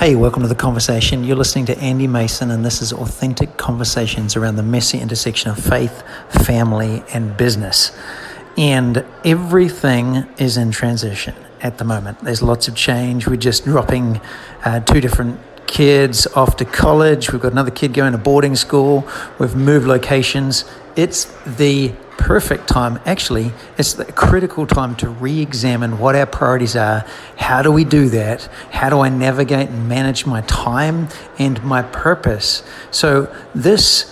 Hey, welcome to The Conversation. You're listening to Andy Mason, and this is authentic conversations around the messy intersection of faith, family, and business. And everything is in transition at the moment. There's lots of change. We're just dropping two different kids off to college. We've got another kid going to boarding school. We've moved locations. It's the perfect time. Actually, it's the critical time to re-examine what our priorities are. How do we do that? How do I navigate and manage my time and my purpose? So this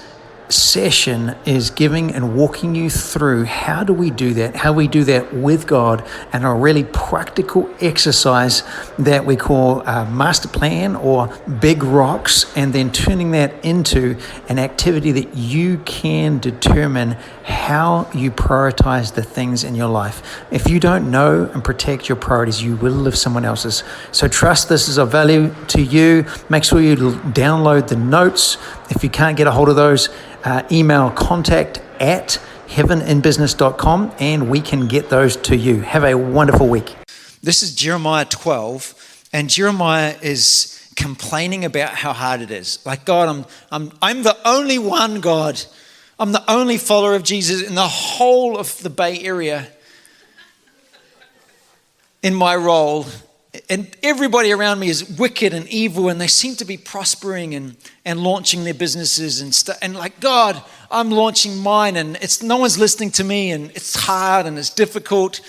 session is giving and walking you through how do we do that, how we do that with God, and a really practical exercise that we call a master plan or big rocks, and then turning that into an activity that you can determine how you prioritize the things in your life. If you don't know and protect your priorities, you will live someone else's. So trust this is of value to you. Make sure you download the notes. If you can't get a hold of those, email contact@heaveninbusiness.com and we can get those to you. Have a wonderful week. This is Jeremiah 12, and Jeremiah is complaining about how hard it is. Like, God, I'm the only one, God. I'm the only follower of Jesus in the whole of the Bay Area in my role. And everybody around me is wicked and evil, and they seem to be prospering and launching their businesses and stuff. And like, God, I'm launching mine, and no one's listening to me, and it's hard and it's difficult.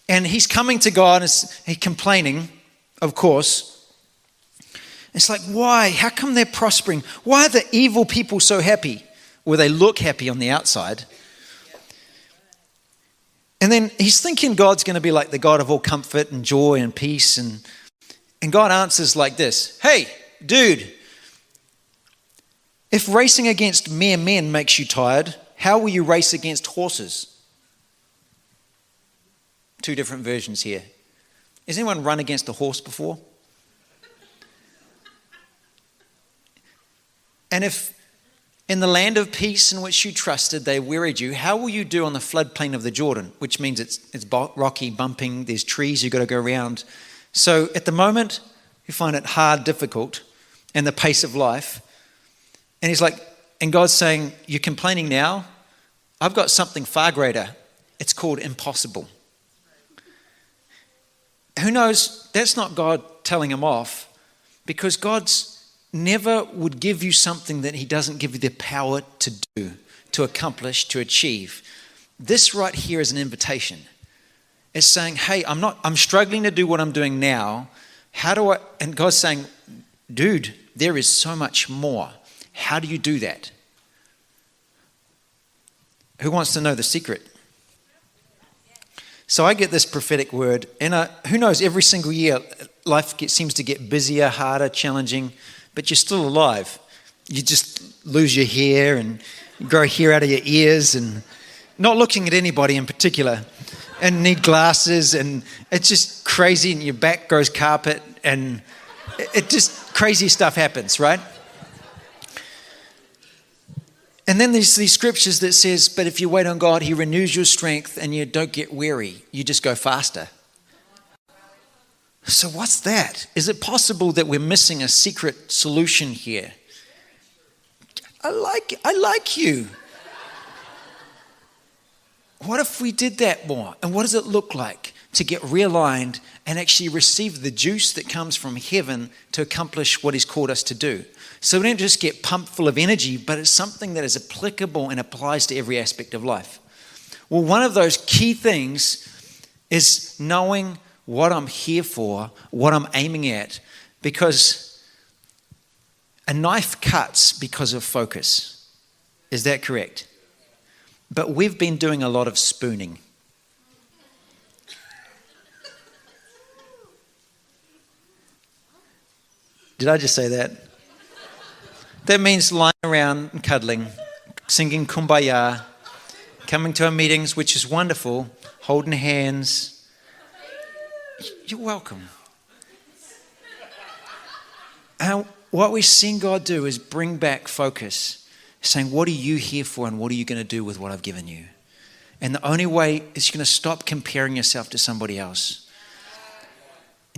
And he's coming to God and he's complaining, of course. It's like, why? How come they're prospering? Why are the evil people so happy? Well, they look happy on the outside. And then he's thinking God's going to be like the God of all comfort and joy and peace. And God answers like this: hey, dude, if racing against mere men makes you tired, how will you race against horses? Two different versions here. Has anyone run against a horse before? And if in the land of peace in which you trusted, they wearied you, how will you do on the floodplain of the Jordan? Which means it's rocky, bumping, there's trees you've got to go around. So at the moment, you find it hard, difficult, and the pace of life. And he's like, and God's saying, you're complaining now? I've got something far greater. It's called impossible. Who knows? That's not God telling him off, because God's never would give you something that he doesn't give you the power to do, to accomplish, to achieve. This right here is an invitation. It's saying, hey, I'm struggling to do what I'm doing now. And God's saying, dude, there is so much more. How do you do that? Who wants to know the secret? So I get this prophetic word, and who knows, every single year, life seems to get busier, harder, challenging, but you're still alive. You just lose your hair and grow hair out of your ears and not looking at anybody in particular, and need glasses, and it's just crazy, and your back grows carpet, and it just crazy stuff happens, right? And then there's these scriptures that says, but if you wait on God, he renews your strength and you don't get weary. You just go faster. So what's that? Is it possible that we're missing a secret solution here? I like you. What if we did that more? And what does it look like to get realigned and actually receive the juice that comes from heaven to accomplish what he's called us to do? So we don't just get pumped full of energy, but it's something that is applicable and applies to every aspect of life. Well, one of those key things is knowing what I'm here for, what I'm aiming at, because a knife cuts because of focus. Is that correct? But we've been doing a lot of spooning. Did I just say that? That means lying around and cuddling, singing Kumbaya, coming to our meetings, which is wonderful, holding hands. You're welcome. And what we've seen God do is bring back focus, saying, what are you here for and what are you going to do with what I've given you? And the only way is you're going to stop comparing yourself to somebody else.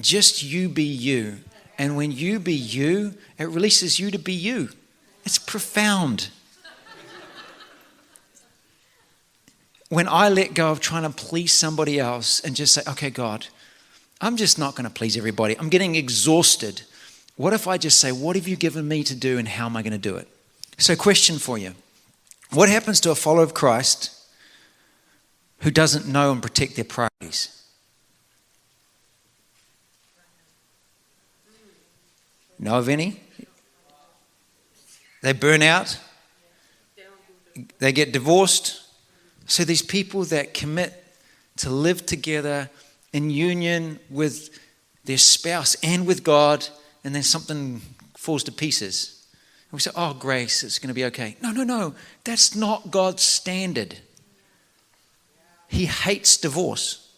Just you be you And when you be you, it releases you to be you. It's profound. When I let go of trying to please somebody else and just say, okay, God, I'm just not going to please everybody. I'm getting exhausted. What if I just say, what have you given me to do and how am I going to do it? So question for you. What happens to a follower of Christ who doesn't know and protect their priorities? Know of any? They burn out. They get divorced. So these people that commit to live together in union with their spouse and with God, and then something falls to pieces. And we say, oh, grace, it's going to be okay. No. That's not God's standard. He hates divorce.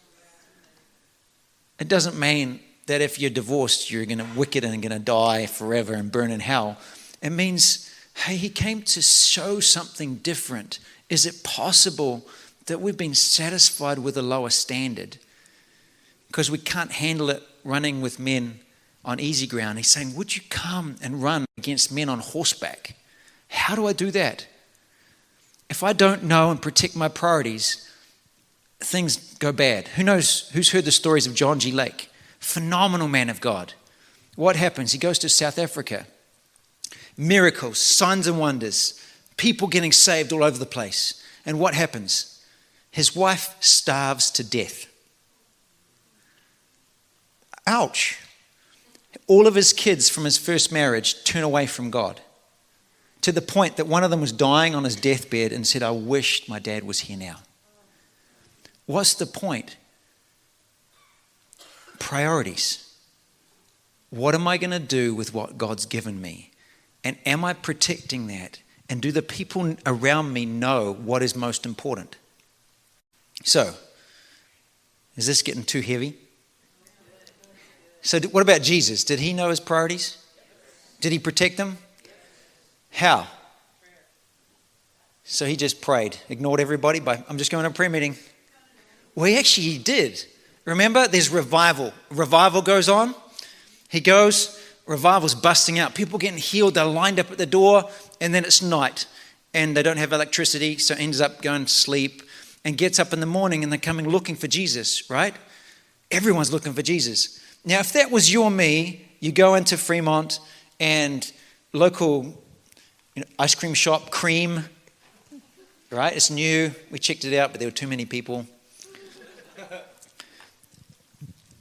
It doesn't mean that if you're divorced, you're going to wicked and going to die forever and burn in hell. It means, hey, he came to show something different. Is it possible that we've been satisfied with a lower standard because we can't handle it running with men on easy ground? He's saying, would you come and run against men on horseback? How do I do that? If I don't know and protect my priorities, things go bad. Who's heard the stories of John G. Lake? Phenomenal man of God. What happens? He goes to South Africa. Miracles, signs and wonders, people getting saved all over the place. And what happens? His wife starves to death. Ouch. All of his kids from his first marriage turn away from God, to the point that one of them was dying on his deathbed and said, I wish my dad was here now. What's the point? Priorities. What am I going to do with what God's given me? And am I protecting that? And do the people around me know what is most important? So, is this getting too heavy? So what about Jesus? Did he know his priorities? Did he protect them? How? So he just prayed, ignored everybody by, I'm just going to a prayer meeting. Well, he did. Remember, there's revival. Revival goes on. He goes, revival's busting out. People getting healed. They're lined up at the door, and then it's night, and they don't have electricity, so ends up going to sleep, and gets up in the morning, and they're coming looking for Jesus, right? Everyone's looking for Jesus. Now, if that was you or me, you go into Fremont and local ice cream shop, Cream, right? It's new. We checked it out, but there were too many people.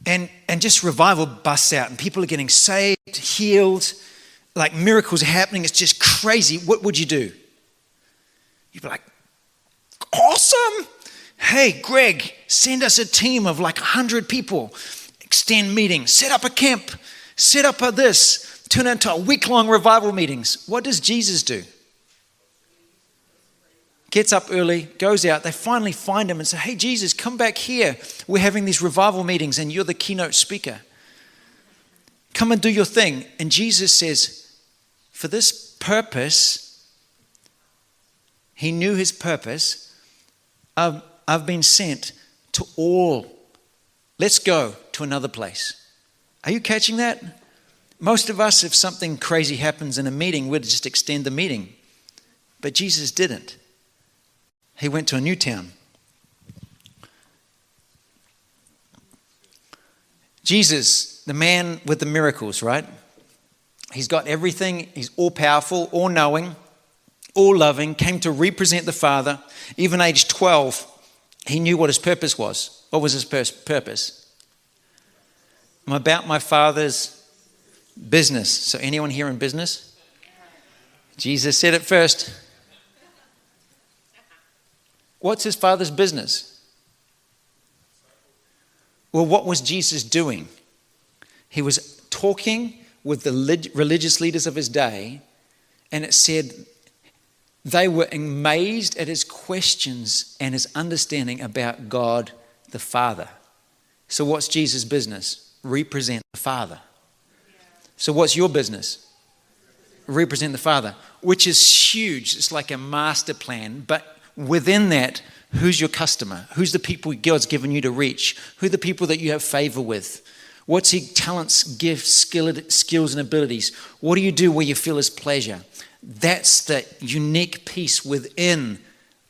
And just revival busts out, and people are getting saved, healed, like miracles are happening. It's just crazy. What would you do? You'd be like, awesome. Hey, Greg, send us a team of like 100 people. Extend meetings, set up a camp, set up this, turn it into a week-long revival meetings. What does Jesus do? Gets up early, goes out. They finally find him and say, hey, Jesus, come back here. We're having these revival meetings and you're the keynote speaker. Come and do your thing. And Jesus says, for this purpose, he knew his purpose. I've been sent to all. Let's go to another place. Are you catching that? Most of us, if something crazy happens in a meeting, we'd just extend the meeting. But Jesus didn't. He went to a new town. Jesus, the man with the miracles, right? He's got everything. He's all powerful, all knowing, all loving, came to represent the Father. Even age 12, he knew what his purpose was. What was his purpose? I'm about my Father's business. So anyone here in business? Jesus said it first. What's his Father's business? Well, what was Jesus doing? He was talking with the religious leaders of his day, and it said they were amazed at his questions and his understanding about God the Father. So what's Jesus' business? Represent the Father. So what's your business? Represent the Father, which is huge. It's like a master plan, but within that, who's your customer? Who's the people God's given you to reach? Who are the people that you have favor with? What's your talents, gifts, skills and abilities? What do you do where you feel his pleasure? That's the unique piece within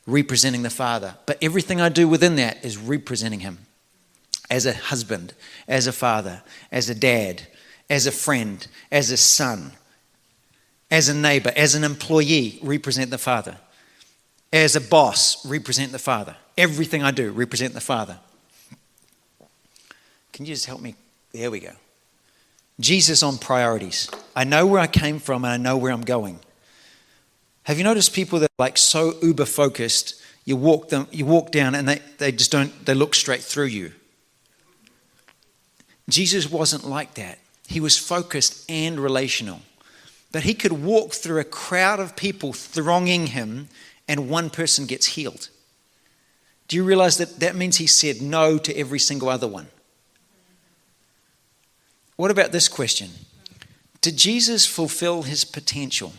representing the Father. But everything I do within that is representing him. As a husband, as a father, as a dad, as a friend, as a son, as a neighbor, as an employee, represent the Father. As a boss, represent the Father. Everything I do, represent the Father. Can you just help me? There we go. Jesus on priorities. I know where I came from and I know where I'm going. Have you noticed people that are like so uber focused, you walk down and they just don't, they look straight through you. Jesus wasn't like that. He was focused and relational. But he could walk through a crowd of people thronging him and one person gets healed. Do you realize that means he said no to every single other one? What about this question? Did Jesus fulfill his potential?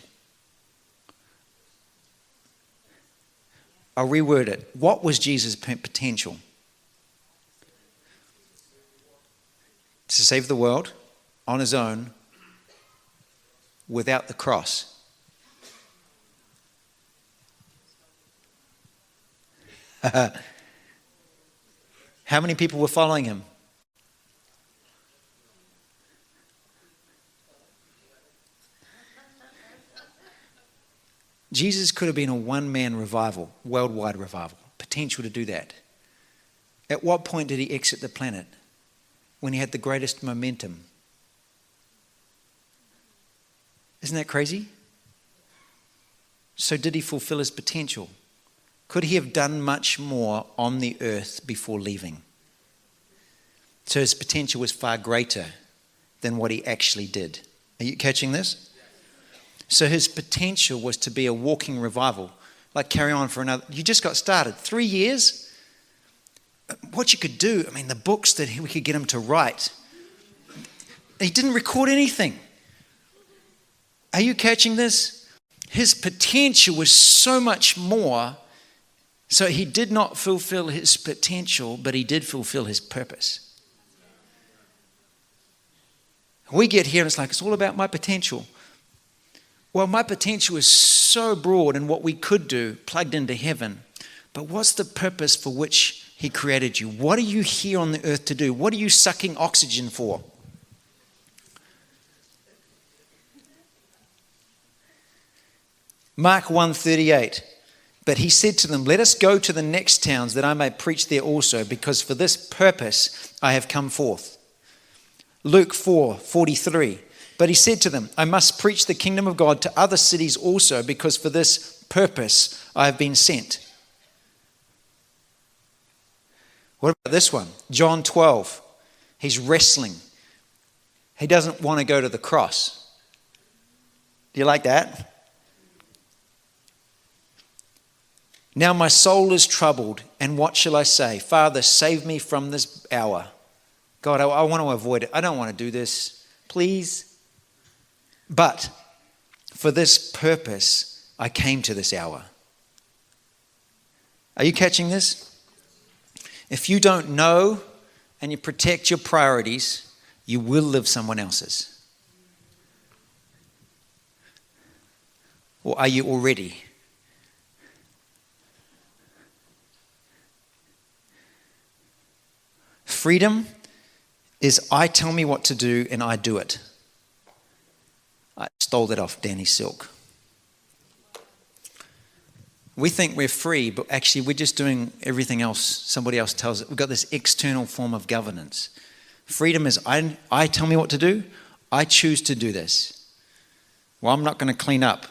I'll reword it. What was Jesus' potential? To save the world on his own without the cross. How many people were following him? Jesus could have been a one-man revival, worldwide revival, potential to do that. At what point did he exit the planet? When he had the greatest momentum. Isn't that crazy? So did he fulfill his potential? Could he have done much more on the earth before leaving? So his potential was far greater than what he actually did. Are you catching this? So his potential was to be a walking revival. Like carry on for another, you just got started. 3 years? What you could do, I mean, the books that we could get him to write, he didn't record anything. Are you catching this? His potential was so much more. So he did not fulfill his potential, but he did fulfill his purpose. We get here and it's like, it's all about my potential. Well, my potential is so broad in what we could do, plugged into heaven. But what's the purpose for which he created you? What are you here on the earth to do? What are you sucking oxygen for? Mark 1:38. But he said to them, let us go to the next towns that I may preach there also, because for this purpose I have come forth. Luke 4:43. But he said to them, I must preach the kingdom of God to other cities also, because for this purpose I have been sent. What about this one? John 12. He's wrestling. He doesn't want to go to the cross. Do you like that? Now my soul is troubled, and what shall I say? Father, save me from this hour. God, I want to avoid it. I don't want to do this. Please. But for this purpose, I came to this hour. Are you catching this? If you don't know and you protect your priorities, you will live someone else's. Or are you already? Freedom is I tell me what to do and I do it. I stole that off Danny Silk. We think we're free, but actually we're just doing everything else somebody else tells us. We've got this external form of governance. Freedom is I tell me what to do. I choose to do this. Well, I'm not going to clean up.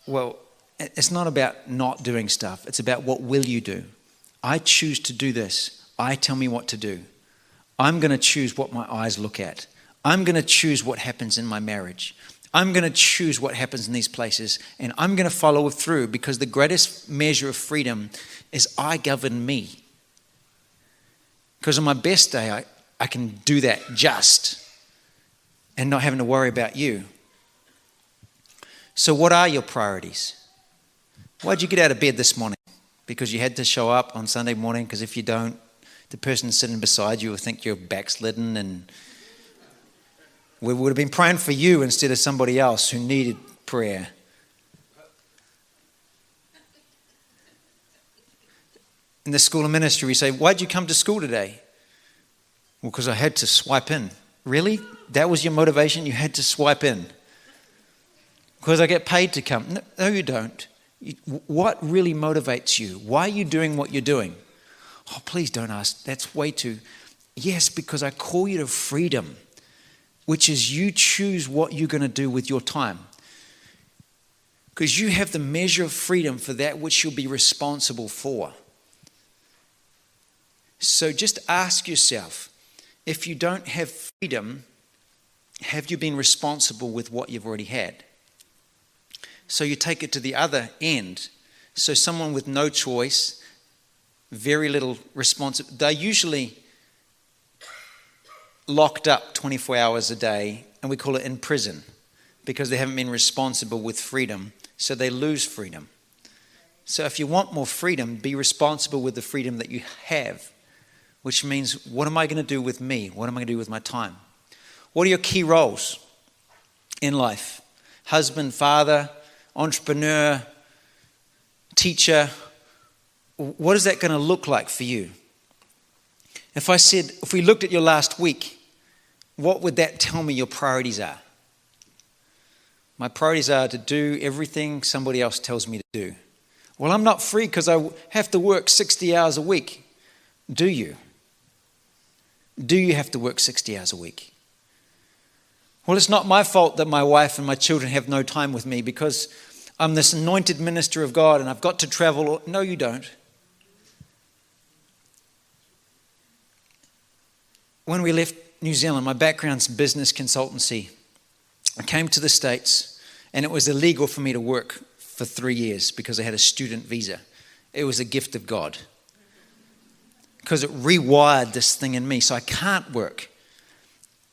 Well, it's not about not doing stuff. It's about what will you do. I choose to do this. I tell me what to do. I'm going to choose what my eyes look at. I'm going to choose what happens in my marriage. I'm going to choose what happens in these places, and I'm going to follow through, because the greatest measure of freedom is I govern me. Because on my best day, I can do that just and not having to worry about you. So what are your priorities? Why'd you get out of bed this morning? Because you had to show up on Sunday morning? Because if you don't, The person sitting beside you will think you're backslidden, and we would have been praying for you instead of somebody else who needed prayer. In the school of ministry, we say, why'd you come to school today? Well, because I had to swipe in. Really? That was your motivation? You had to swipe in? Because I get paid to come. No, you don't. What really motivates you? Why are you doing what you're doing? Oh, please don't ask. That's way too... Yes, because I call you to freedom, which is you choose what you're going to do with your time. Because you have the measure of freedom for that which you'll be responsible for. So just ask yourself, if you don't have freedom, have you been responsible with what you've already had? So you take it to the other end. So someone with no choice, very little responsibility, they're usually locked up 24 hours a day, and we call it in prison, because they haven't been responsible with freedom, so they lose freedom. So if you want more freedom, be responsible with the freedom that you have, which means, what am I going to do with me? What am I going to do with my time? What are your key roles in life? Husband, father, entrepreneur, teacher. What is that going to look like for you? If we looked at your last week, what would that tell me your priorities are? My priorities are to do everything somebody else tells me to do. Well, I'm not free because I have to work 60 hours a week. Do you? Do you have to work 60 hours a week? Well, it's not my fault that my wife and my children have no time with me because I'm this anointed minister of God and I've got to travel. No, you don't. When we left New Zealand, my background's business consultancy. I came to the States and it was illegal for me to work for 3 years because I had a student visa. It was a gift of God because it rewired this thing in me so I can't work.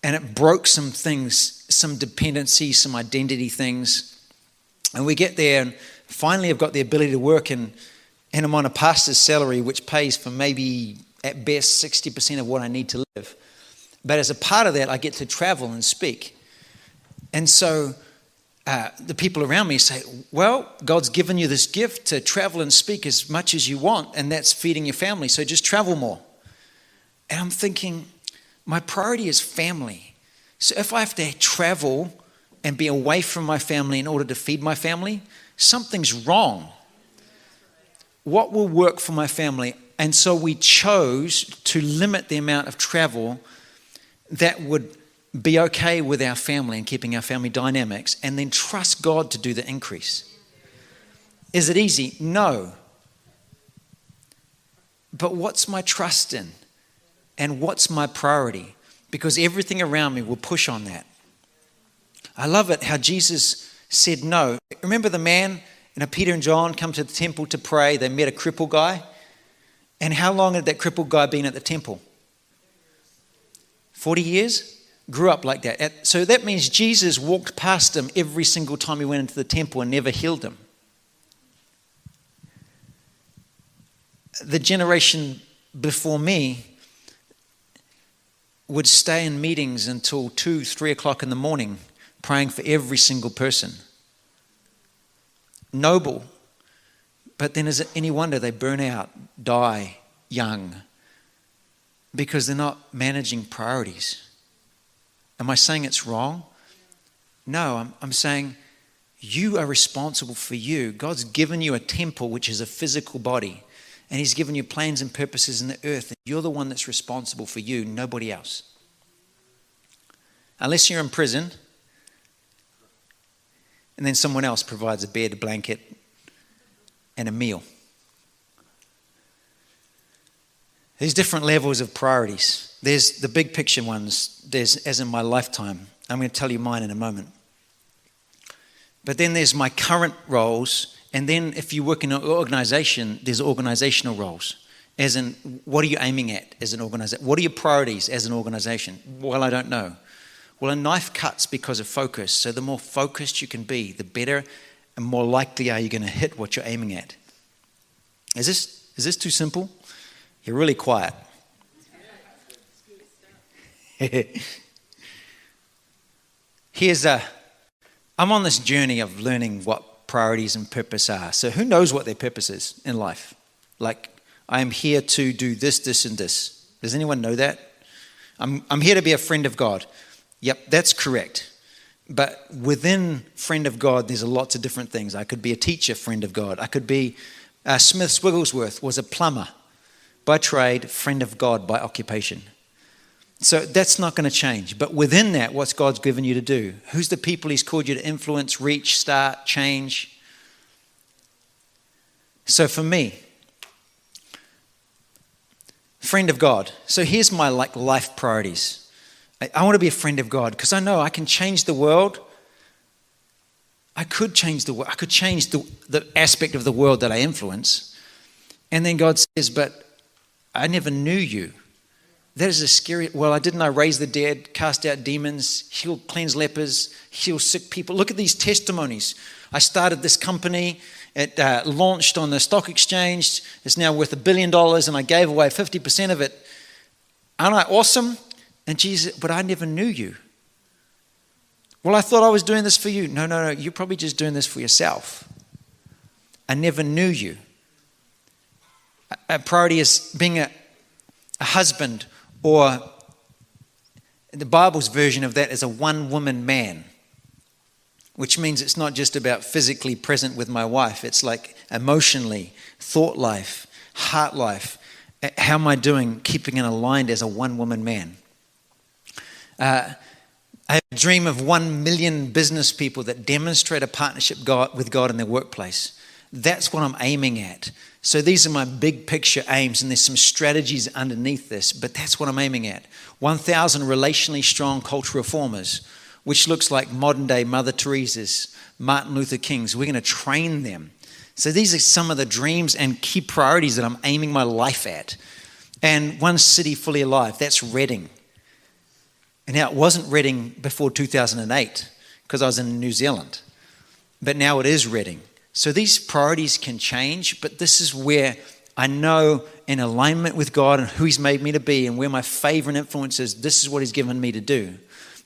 And it broke some things, some dependencies, some identity things. And we get there and finally I've got the ability to work and I'm on a pastor's salary which pays for maybe at best 60% of what I need to live. But as a part of that, I get to travel and speak. And so the people around me say, well, God's given you this gift to travel and speak as much as you want, and that's feeding your family, so just travel more. And I'm thinking, my priority is family. So if I have to travel and be away from my family in order to feed my family, something's wrong. What will work for my family? And so we chose to limit the amount of travel that would be okay with our family and keeping our family dynamics, and then trust God to do the increase. Is it easy? No. But what's my trust in? And what's my priority? Because everything around me will push on that. I love it how Jesus said no. Remember the man, Peter and John come to the temple to pray. They met a crippled guy. And how long had that crippled guy been at the temple? 40 years? Grew up like that. So that means Jesus walked past him every single time he went into the temple and never healed him. The generation before me would stay in meetings until 2, 3 o'clock in the morning praying for every single person. Noble. But then is it any wonder they burn out, die young? Because they're not managing priorities. Am I saying it's wrong? No, I'm saying you are responsible for you. God's given you a temple, which is a physical body. And he's given you plans and purposes in the earth. And you're the one that's responsible for you, nobody else. Unless you're in prison, and then someone else provides a bed, a blanket, and a meal. There's different levels of priorities. There's the big picture ones, there's as in my lifetime. I'm going to tell you mine in a moment. But then there's my current roles, and then if you work in an organization, there's organizational roles. As in, what are you aiming at as an organization? What are your priorities as an organization? Well, I don't know. Well, a knife cuts because of focus. So the more focused you can be, the better and more likely are you going to hit what you're aiming at. Is this too simple? You're really quiet. I'm on this journey of learning what priorities and purpose are. So who knows what their purpose is in life? Like, I am here to do this, this, and this. Does anyone know that? I'm here to be a friend of God. Yep, that's correct. But within friend of God, there's lots of different things. I could be a teacher, friend of God. I could be, Smith Wigglesworth was a plumber by trade, friend of God by occupation. So that's not going to change. But within that, what's God's given you to do? Who's the people he's called you to influence, reach, start, change? So for me, friend of God. So here's my life priorities. I want to be a friend of God because I know I can change the world. I could change the world. I could change the aspect of the world that I influence. And then God says, but I never knew you. That is a scary, didn't I raise the dead, cast out demons, heal, cleanse lepers, heal sick people? Look at these testimonies. I started this company. It launched on the stock exchange. It's now worth $1 billion and I gave away 50% of it. Aren't I awesome? And Jesus, but I never knew you. Well, I thought I was doing this for you. No. You're probably just doing this for yourself. I never knew you. A priority is being a husband, or the Bible's version of that is a one-woman man, which means it's not just about physically present with my wife. It's like emotionally, thought life, heart life. How am I doing keeping it aligned as a one-woman man? I have a dream of 1 million business people that demonstrate a partnership with God in their workplace. That's what I'm aiming at. So these are my big picture aims, and there's some strategies underneath this, but that's what I'm aiming at. 1,000 relationally strong cultural reformers, which looks like modern day Mother Teresa's, Martin Luther King's. We're going to train them. So these are some of the dreams and key priorities that I'm aiming my life at. And one city fully alive, that's Reading. And now it wasn't Reading before 2008 because I was in New Zealand, but now it is Reading. So these priorities can change, but this is where I know in alignment with God and who he's made me to be and where my favor and influence is, this is what he's given me to do.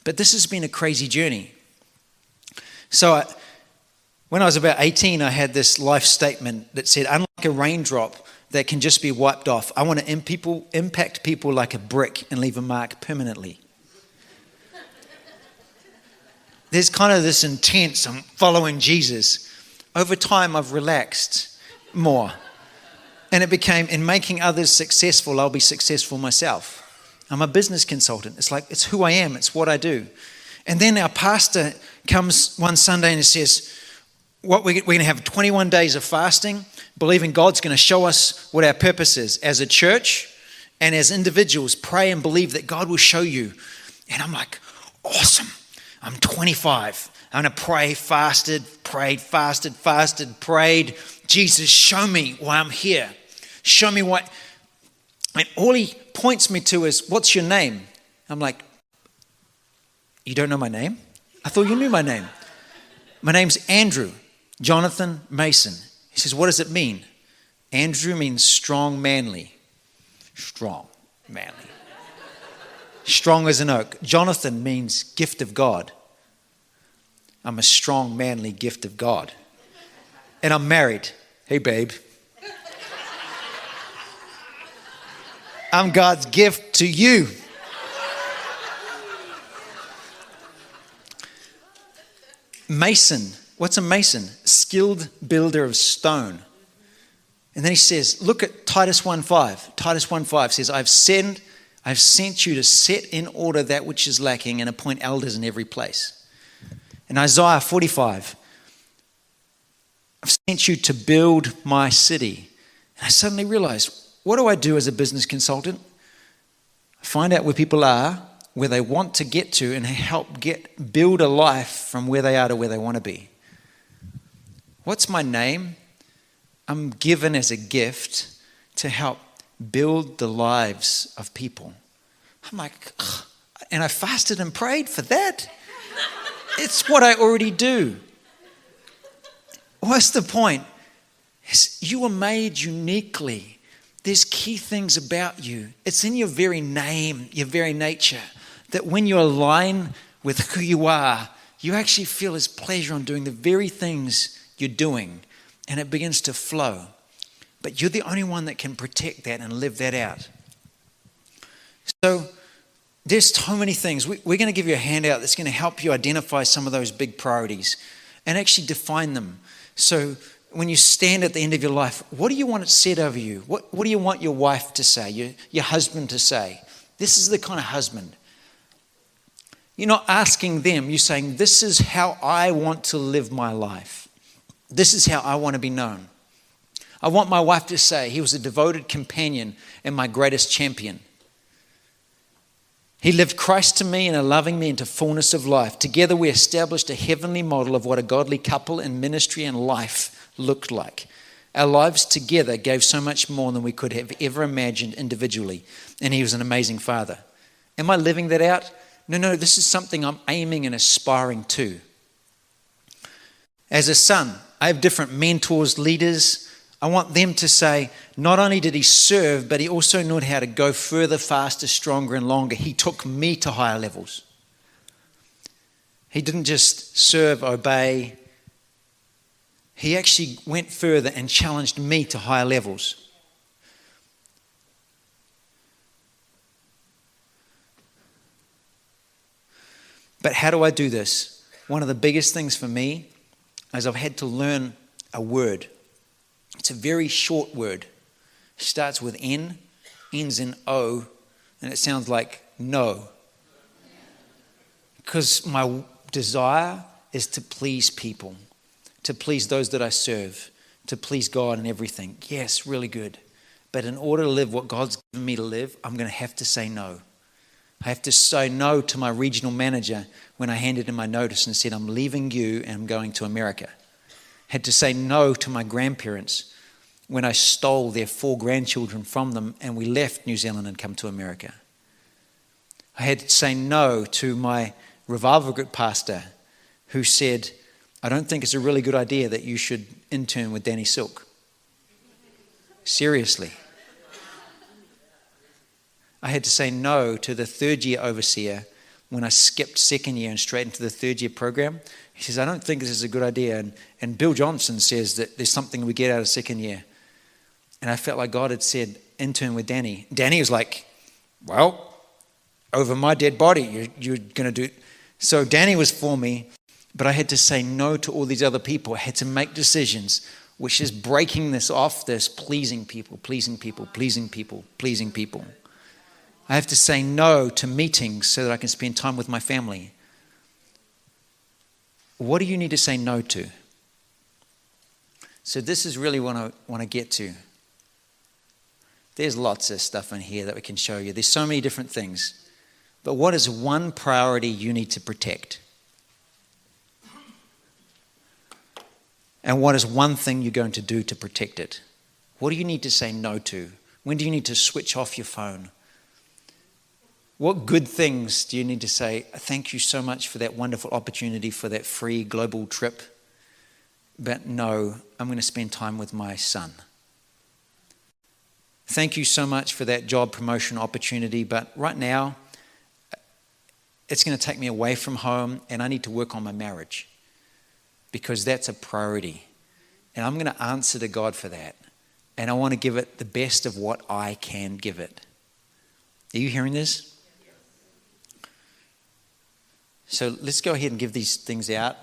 But this has been a crazy journey. So when I was about 18, I had this life statement that said, unlike a raindrop that can just be wiped off, I want to impact people like a brick and leave a mark permanently. There's kind of this intense, I'm following Jesus. Over time, I've relaxed more. And it became, in making others successful, I'll be successful myself. I'm a business consultant. It's like, it's who I am. It's what I do. And then our pastor comes one Sunday and he says, we're going to have 21 days of fasting, believing God's going to show us what our purpose is. As a church and as individuals, pray and believe that God will show you. And I'm like, awesome. I'm 25. I'm going to pray, fasted, prayed. Jesus, show me why I'm here. Show me what. And all he points me to is, what's your name? I'm like, you don't know my name? I thought you knew my name. My name's Andrew Jonathan Mason. He says, what does it mean? Andrew means strong, manly. Strong, manly. Strong as an oak. Jonathan means gift of God. I'm a strong, manly gift of God. And I'm married. Hey, babe. I'm God's gift to you. Mason. What's a mason? Skilled builder of stone. And then he says, look at Titus 1:5. Titus 1:5 says, I've sent you to set in order that which is lacking and appoint elders in every place. In Isaiah 45, I've sent you to build my city. And I suddenly realized, what do I do as a business consultant? I find out where people are, where they want to get to, and help build a life from where they are to where they want to be. What's my name? I'm given as a gift to help build the lives of people. I'm like, ugh. And I fasted and prayed for that. It's what I already do. What's the point? You were made uniquely. There's key things about you. It's in your very name, your very nature, that when you align with who you are, you actually feel His pleasure on doing the very things you're doing, and it begins to flow. But you're the only one that can protect that and live that out. So there's so many things. We're going to give you a handout that's going to help you identify some of those big priorities and actually define them. So when you stand at the end of your life, what do you want it said over you? What do you want your wife to say, your husband to say? This is the kind of husband. You're not asking them. You're saying, this is how I want to live my life. This is how I want to be known. I want my wife to say, he was a devoted companion and my greatest champion. He lived Christ to me and loving me into fullness of life. Together we established a heavenly model of what a godly couple in ministry and life looked like. Our lives together gave so much more than we could have ever imagined individually. And he was an amazing father. Am I living that out? No, this is something I'm aiming and aspiring to. As a son, I have different mentors, leaders. I want them to say, not only did he serve, but he also knew how to go further, faster, stronger, and longer. He took me to higher levels. He didn't just serve, obey. He actually went further and challenged me to higher levels. But how do I do this? One of the biggest things for me is I've had to learn a word. It's a very short word. It starts with N, ends in O, and it sounds like no. Because my desire is to please people, to please those that I serve, to please God and everything. Yes, really good. But in order to live what God's given me to live, I'm going to have to say no. I have to say no to my regional manager when I handed in my notice and said, I'm leaving you and I'm going to America. Had to say no to my grandparents when I stole their 4 grandchildren from them and we left New Zealand and come to America. I had to say no to my revival group pastor who said, I don't think it's a really good idea that you should intern with Danny Silk. Seriously. I had to say no to the 3rd year overseer when I skipped 2nd year and straight into the 3rd year program. He says, I don't think this is a good idea. And Bill Johnson says that there's something we get out of 2nd year. And I felt like God had said, intern with Danny. Danny was like, well, over my dead body, you're going to do it. So Danny was for me, but I had to say no to all these other people. I had to make decisions, which is breaking this off, this pleasing people, pleasing people, pleasing people, pleasing people. I have to say no to meetings so that I can spend time with my family. What do you need to say no to? So this is really what I want to get to. There's lots of stuff in here that we can show you. There's so many different things. But what is one priority you need to protect? And what is one thing you're going to do to protect it? What do you need to say no to? When do you need to switch off your phone? What good things do you need to say, thank you so much for that wonderful opportunity for that free global trip, but no, I'm going to spend time with my son. Thank you so much for that job promotion opportunity, but right now, it's going to take me away from home and I need to work on my marriage because that's a priority. And I'm going to answer to God for that. And I want to give it the best of what I can give it. Are you hearing this? So let's go ahead and give these things out.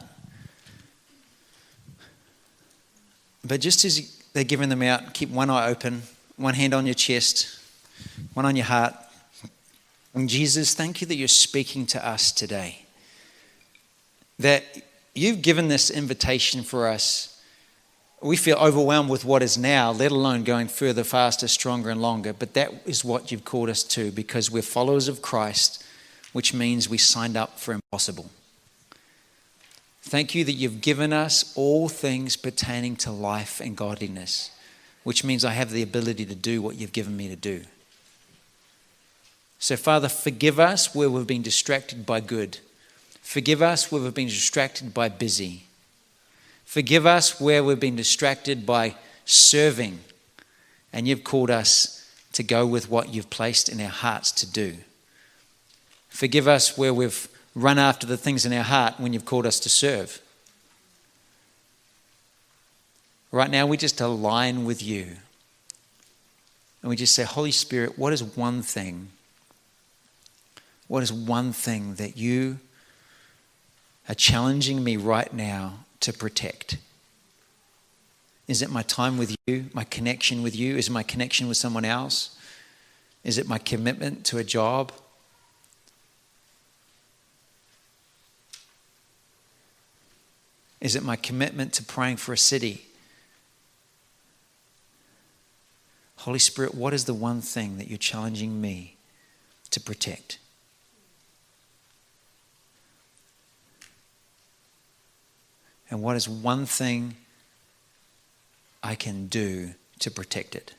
But just as they're giving them out, keep one eye open, one hand on your chest, one on your heart. And Jesus, thank you that you're speaking to us today. That you've given this invitation for us. We feel overwhelmed with what is now, let alone going further, faster, stronger, and longer. But that is what you've called us to because we're followers of Christ, which means we signed up for impossible. Thank you that you've given us all things pertaining to life and godliness, which means I have the ability to do what you've given me to do. So, Father, forgive us where we've been distracted by good. Forgive us where we've been distracted by busy. Forgive us where we've been distracted by serving. And you've called us to go with what you've placed in our hearts to do. Forgive us where we've run after the things in our heart when you've called us to serve. Right now, we just align with you. And we just say, Holy Spirit, what is one thing that you are challenging me right now to protect? Is it my time with you, my connection with you? Is it my connection with someone else? Is it my commitment to a job? Is it my commitment to praying for a city? Holy Spirit, what is the one thing that you're challenging me to protect? And what is one thing I can do to protect it?